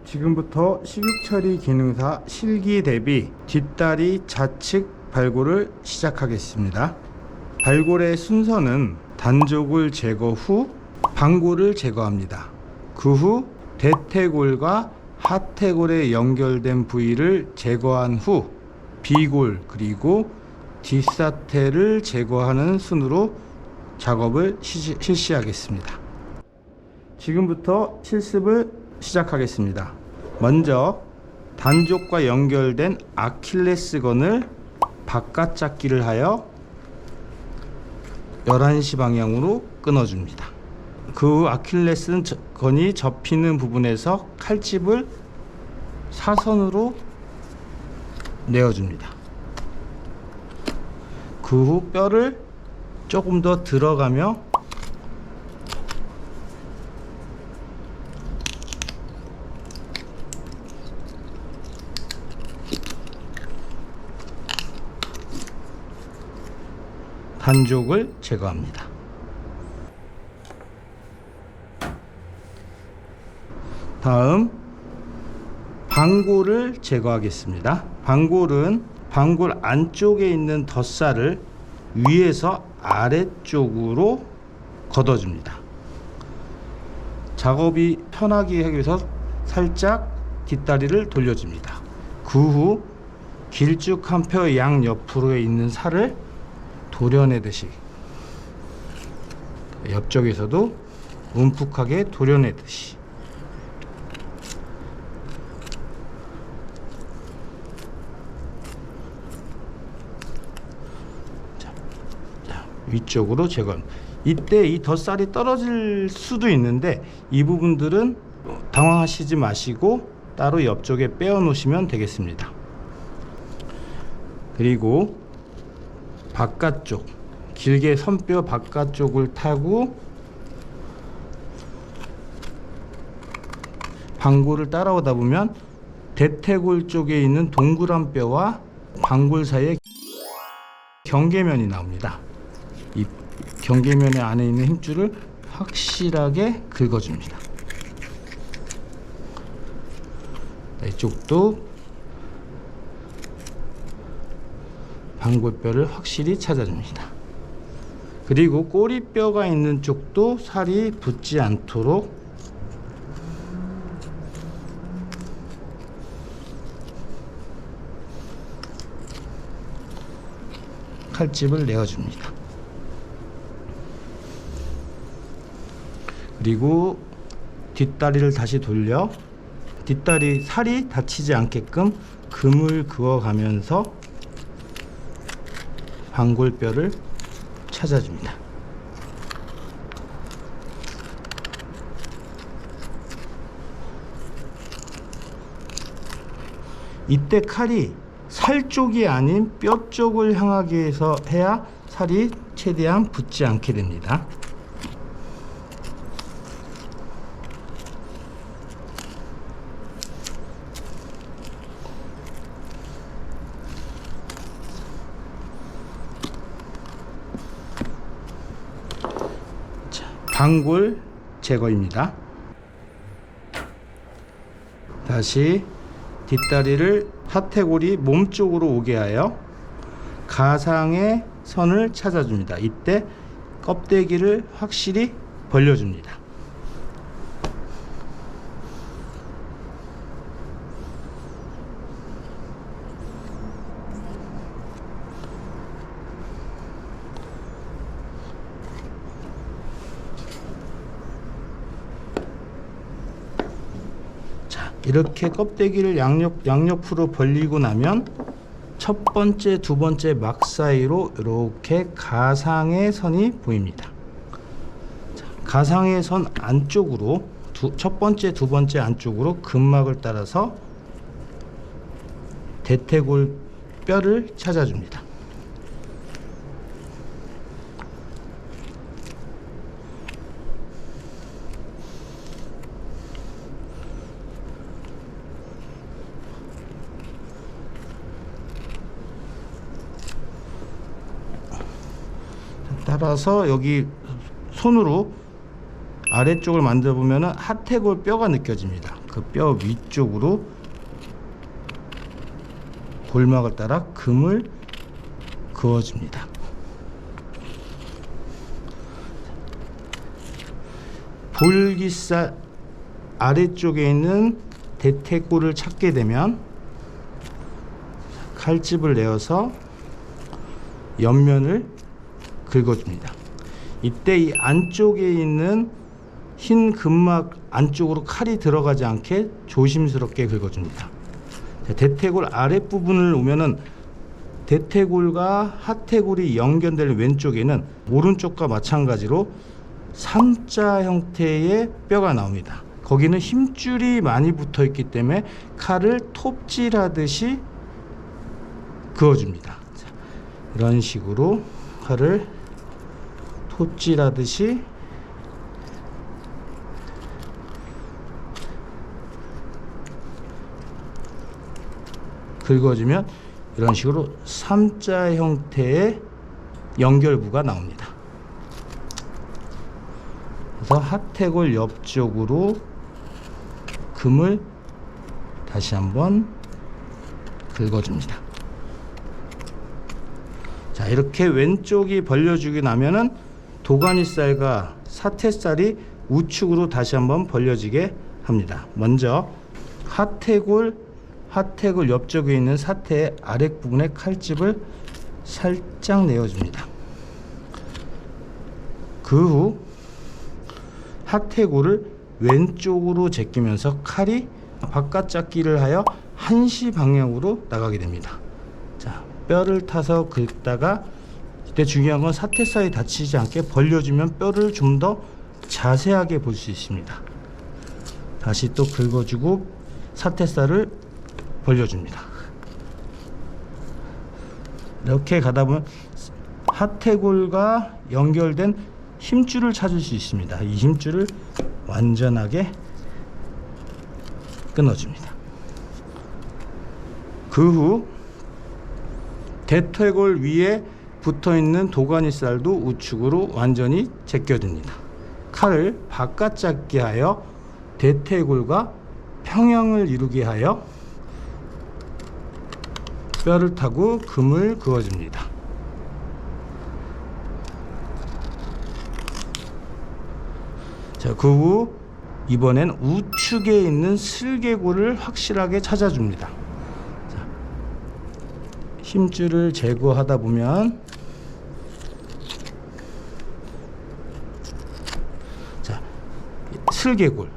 지금부터 식육처리 기능사 실기 대비 뒷다리 좌측 발골을 시작하겠습니다. 발골의 순서는 단족을 제거 후 방골을 제거합니다. 그 후 대퇴골과 하퇴골에 연결된 부위를 제거한 후 비골 그리고 뒷사퇴를 제거하는 순으로 작업을 실시하겠습니다. 지금부터 실습을 시작하겠습니다. 먼저 단족과 연결된 아킬레스건을 바깥 잡기를 하여 11시 방향으로 끊어줍니다. 그 후 아킬레스건이 접히는 부분에서 칼집을 사선으로 내어줍니다. 그 후 뼈를 조금 더 들어가며 단족을 제거합니다. 다음 방골을 제거하겠습니다. 방골은 방골 안쪽에 있는 덧살을 위에서 아래쪽으로 걷어줍니다. 작업이 편하게 하기 위해서 살짝 뒷다리를 돌려줍니다. 그 후 길쭉한 뼈 양 옆으로에 있는 살을 도려내듯이 옆쪽에서도 움푹하게 도려내듯이 위쪽으로 제거합니다. 이때 이 덧살이 떨어질 수도 있는데 이 부분들은 당황하시지 마시고 따로 옆쪽에 빼어 놓으시면 되겠습니다. 그리고 바깥쪽 길게 선뼈 바깥쪽을 타고 방골을 따라오다 보면 대퇴골 쪽에 있는 동그란 뼈와 방골 사이에 경계면이 나옵니다. 이 경계면의 안에 있는 힘줄을 확실하게 긁어줍니다. 이쪽도 방골뼈를 확실히 찾아줍니다. 그리고 꼬리뼈가 있는 쪽도 살이 붙지 않도록 칼집을 내어줍니다. 그리고 뒷다리를 다시 돌려 뒷다리 살이 다치지 않게끔 금을 그어가면서 방골뼈를 찾아줍니다. 이때 칼이 살 쪽이 아닌 뼈 쪽을 향하게 해서 해야 살이 최대한 붙지 않게 됩니다. 방골 제거입니다. 다시 뒷다리를 하퇴골이 몸쪽으로 오게 하여 가상의 선을 찾아줍니다. 이때 껍데기를 확실히 벌려줍니다. 이렇게 껍데기를 양옆으로 벌리고 나면 첫 번째, 두 번째 막 사이로 이렇게 가상의 선이 보입니다. 가상의 선 안쪽으로 첫 번째, 두 번째 안쪽으로 근막을 따라서 대퇴골 뼈를 찾아줍니다. 따라서 여기 손으로 아래쪽을 만져보면 하퇴골 뼈가 느껴집니다. 그 뼈 위쪽으로 골막을 따라 금을 그어줍니다. 볼깃살 아래쪽에 있는 대퇴골을 찾게 되면 칼집을 내어서 옆면을 긁어줍니다. 이때 이 안쪽에 있는 흰 근막 안쪽으로 칼이 들어가지 않게 조심스럽게 긁어줍니다. 대퇴골 아랫부분을 오면은 대퇴골과 하퇴골이 연결되는 왼쪽에는 오른쪽과 마찬가지로 3자 형태의 뼈가 나옵니다. 거기는 힘줄이 많이 붙어 있기 때문에 칼을 톱질하듯이 그어줍니다. 자, 이런 식으로 칼을 톱질하듯이 긁어주면 이런 식으로 3자 형태의 연결부가 나옵니다. 그래서 하퇴골 옆쪽으로 금을 다시 한번 긁어줍니다. 자, 이렇게 왼쪽이 벌려주고 나면은 도가니살과 사태살이 우측으로 다시 한번 벌려지게 합니다. 먼저 하퇴골 옆쪽에 있는 사태의 아랫부분에 칼집을 살짝 내어줍니다. 그 후 하퇴골을 왼쪽으로 제끼면서 칼이 바깥 잡기를 하여 한시 방향으로 나가게 됩니다. 자, 뼈를 타서 긁다가 이때 중요한 건 사태살이 다치지 않게 벌려주면 뼈를 좀 더 자세하게 볼 수 있습니다. 다시 또 긁어주고 사태살을 벌려줍니다. 이렇게 가다 보면 하퇴골과 연결된 힘줄을 찾을 수 있습니다. 이 힘줄을 완전하게 끊어줍니다. 그 후 대퇴골 위에 붙어있는 도가니살도 우측으로 완전히 제껴줍니다. 칼을 바깥 잡게 하여 대퇴골과 평형을 이루게 하여 뼈를 타고 금을 그어줍니다. 자, 그 후 이번엔 우측에 있는 슬개골을 확실하게 찾아줍니다. 자, 힘줄을 제거하다 보면 자, 슬개골,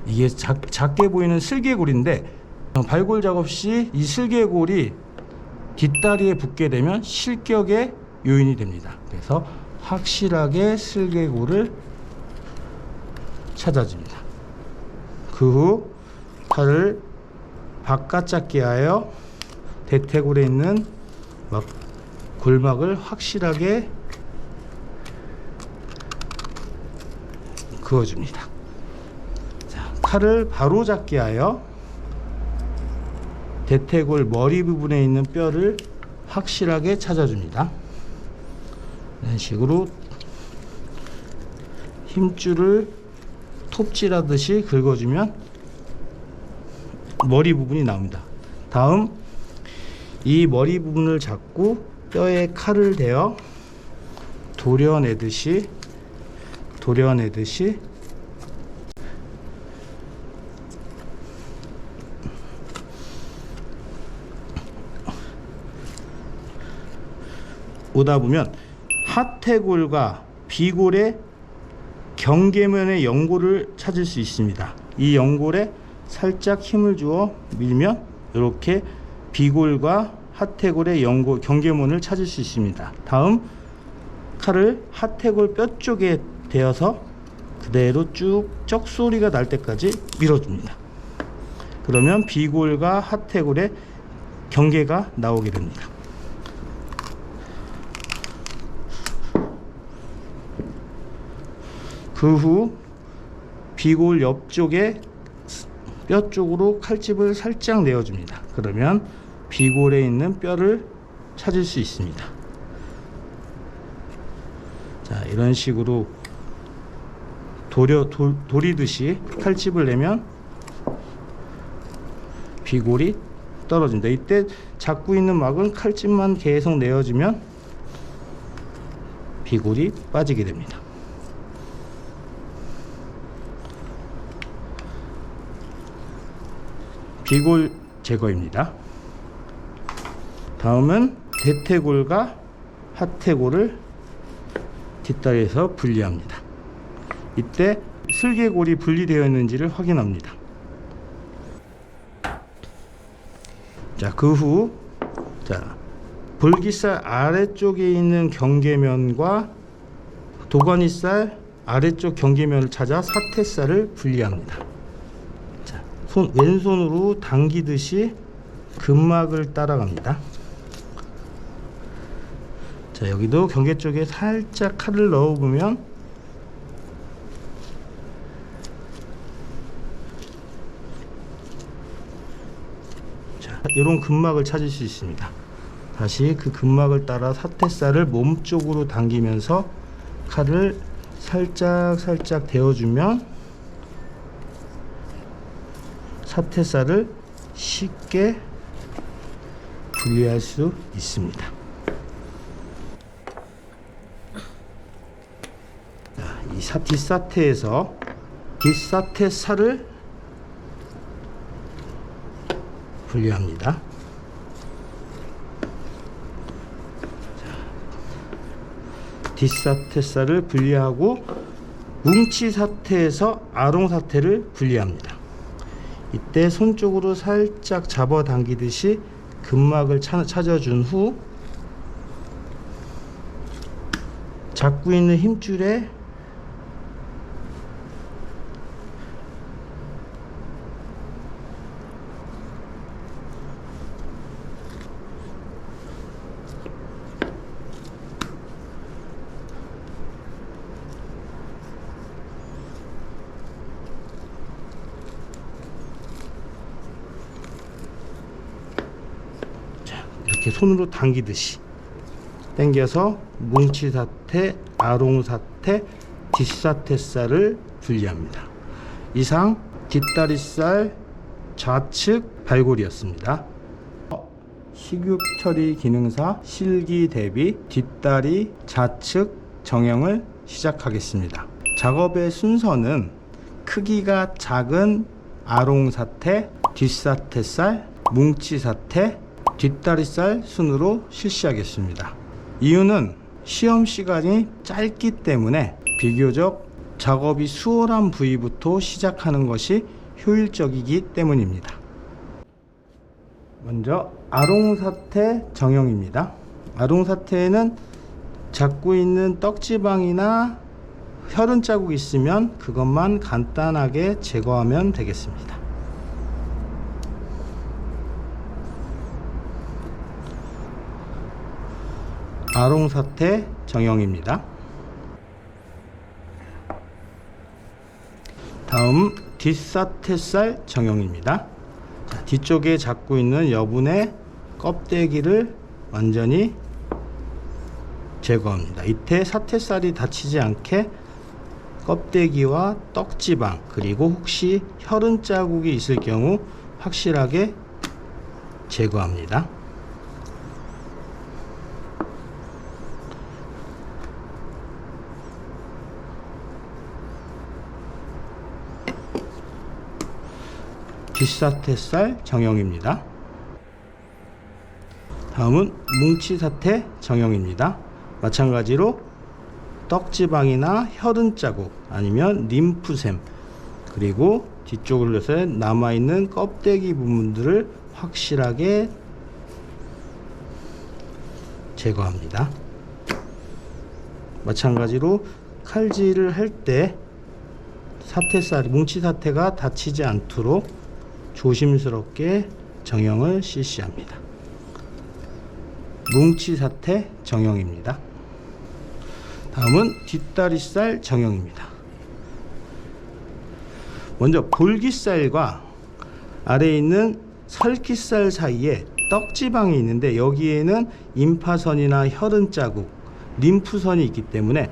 이게 작게 보이는 슬개골인데 발골 작업 시 이 슬개골이 뒷다리에 붙게 되면 실격의 요인이 됩니다. 그래서 확실하게 슬개골을 찾아줍니다. 그 후 칼을 바깥 잡게 하여 대퇴골에 있는 골막을 확실하게 그어줍니다. 자, 칼을 바로 잡게 하여 대퇴골 머리 부분에 있는 뼈를 확실하게 찾아줍니다. 이런 식으로 힘줄을 톱질하듯이 긁어주면 머리 부분이 나옵니다. 다음 이 머리 부분을 잡고 뼈에 칼을 대어 도려내듯이 오다 보면 하퇴골과 비골의 경계면의 연골을 찾을 수 있습니다. 이 연골에 살짝 힘을 주어 밀면 이렇게 비골과 하퇴골의 경계면을 찾을 수 있습니다. 다음 칼을 하퇴골 뼈 쪽에 대어서 그대로 쭉 쩍소리가 날 때까지 밀어줍니다. 그러면 비골과 하퇴골의 경계가 나오게 됩니다. 그 후 비골 옆쪽에 뼈 쪽으로 칼집을 살짝 내어줍니다. 그러면 비골에 있는 뼈를 찾을 수 있습니다. 자, 이런 식으로 도리듯이 칼집을 내면 비골이 떨어진다. 이때 잡고 있는 막은 칼집만 계속 내어주면 비골이 빠지게 됩니다. 비골 제거입니다. 다음은 대퇴골과 하퇴골을 뒷다리에서 분리합니다. 이때 슬개골이 분리되어 있는지를 확인합니다. 자, 그 후 볼기살 아래쪽에 있는 경계면과 도가니살 아래쪽 경계면을 찾아 사태살을 분리합니다. 자, 왼손으로 당기듯이 근막을 따라갑니다. 자, 여기도 경계 쪽에 살짝 칼을 넣어보면 이런 근막을 찾을 수 있습니다. 다시 그 근막을 따라 사태살을 몸쪽으로 당기면서 칼을 살짝 대어주면 사태살을 쉽게 분리할 수 있습니다. 이 뒷사태에서 뒷사태살을 분리합니다. 뒷사태살을 분리하고 뭉치사태에서 아롱사태를 분리합니다. 이때 손쪽으로 살짝 잡아당기듯이 근막을 찾아준 후 잡고 있는 힘줄에 이렇게 손으로 당기듯이 당겨서 뭉치사태, 아롱사태, 뒷사태살을 분리합니다. 이상 뒷다리살 좌측 발골이었습니다. 식육 처리 기능사 실기 대비 뒷다리 좌측 정형을 시작하겠습니다. 작업의 순서는 크기가 작은 아롱사태, 뒷사태살, 뭉치사태, 뒷다리살 순으로 실시하겠습니다. 이유는 시험 시간이 짧기 때문에 비교적 작업이 수월한 부위부터 시작하는 것이 효율적이기 때문입니다. 먼저 아롱사태 정형입니다. 아롱사태에는 잡고 있는 떡지방이나 혈흔 자국이 있으면 그것만 간단하게 제거하면 되겠습니다. 아롱사태 정형입니다. 다음 뒷사태살 정형입니다. 자, 뒤쪽에 잡고 있는 여분의 껍데기를 완전히 제거합니다. 이때 사태살이 다치지 않게 껍데기와 떡지방 그리고 혹시 혈흔 자국이 있을 경우 확실하게 제거합니다. 뒷사태살 정형입니다. 다음은 뭉치사태 정형입니다. 마찬가지로 떡지방이나 혈흔 자국 아니면 림프샘 그리고 뒤쪽을 해서 남아있는 껍데기 부분들을 확실하게 제거합니다. 마찬가지로 칼질을 할 때 사태살, 뭉치사태가 다치지 않도록 조심스럽게 정형을 실시합니다. 뭉치사태 정형입니다. 다음은 뒷다리살 정형입니다. 먼저 볼기살과 아래에 있는 설기살 사이에 떡지방이 있는데 여기에는 임파선이나 혈흔 자국, 림프선이 있기 때문에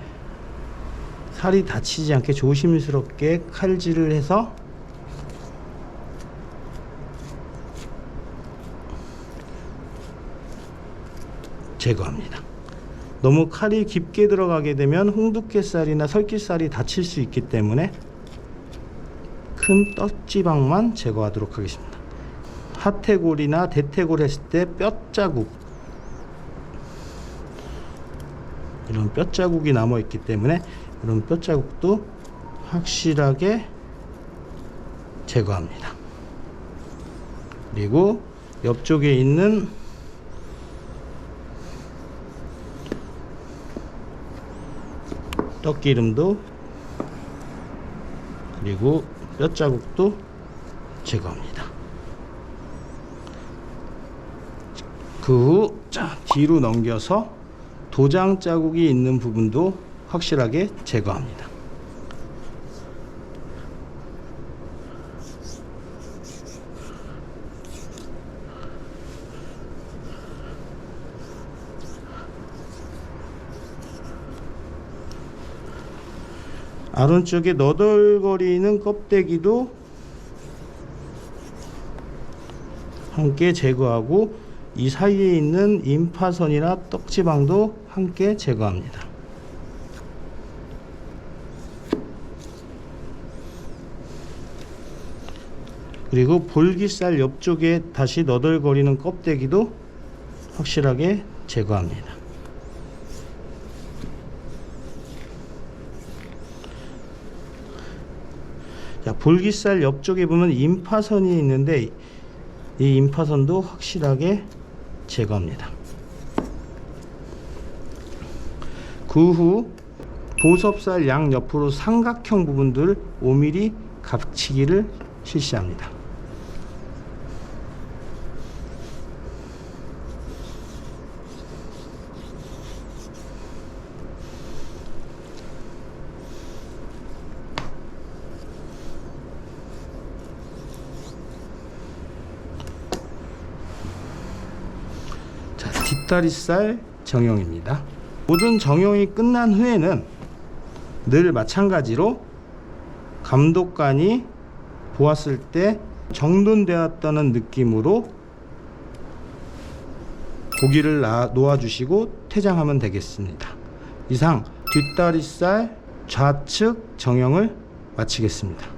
살이 다치지 않게 조심스럽게 칼질을 해서 제거합니다. 너무 칼이 깊게 들어가게 되면 홍두깨살이나 설기살이 다칠 수 있기 때문에 큰 떡지방만 제거하도록 하겠습니다. 하태골이나 대퇴골 했을 때 뼈자국, 이런 뼈자국이 남아 있기 때문에 이런 뼈자국도 확실하게 제거합니다. 그리고 옆쪽에 있는 떡기름도 그리고 뼈자국도 제거합니다. 그 후 뒤로 넘겨서 도장 자국이 있는 부분도 확실하게 제거합니다. 아론쪽에 너덜거리는 껍데기도 함께 제거하고 이 사이에 있는 임파선이나 떡지방도 함께 제거합니다. 그리고 볼기살 옆쪽에 다시 너덜거리는 껍데기도 확실하게 제거합니다. 자, 볼기살 옆쪽에 보면 임파선이 있는데 이 임파선도 확실하게 제거합니다. 그 후 보섭살 양옆으로 삼각형 부분들 5mm 각치기를 실시합니다. 뒷다리살 정형입니다. 모든 정형이 끝난 후에는 늘 마찬가지로 감독관이 보았을 때 정돈되었다는 느낌으로 고기를 놓아주시고 퇴장하면 되겠습니다. 이상 뒷다리살 좌측 정형을 마치겠습니다.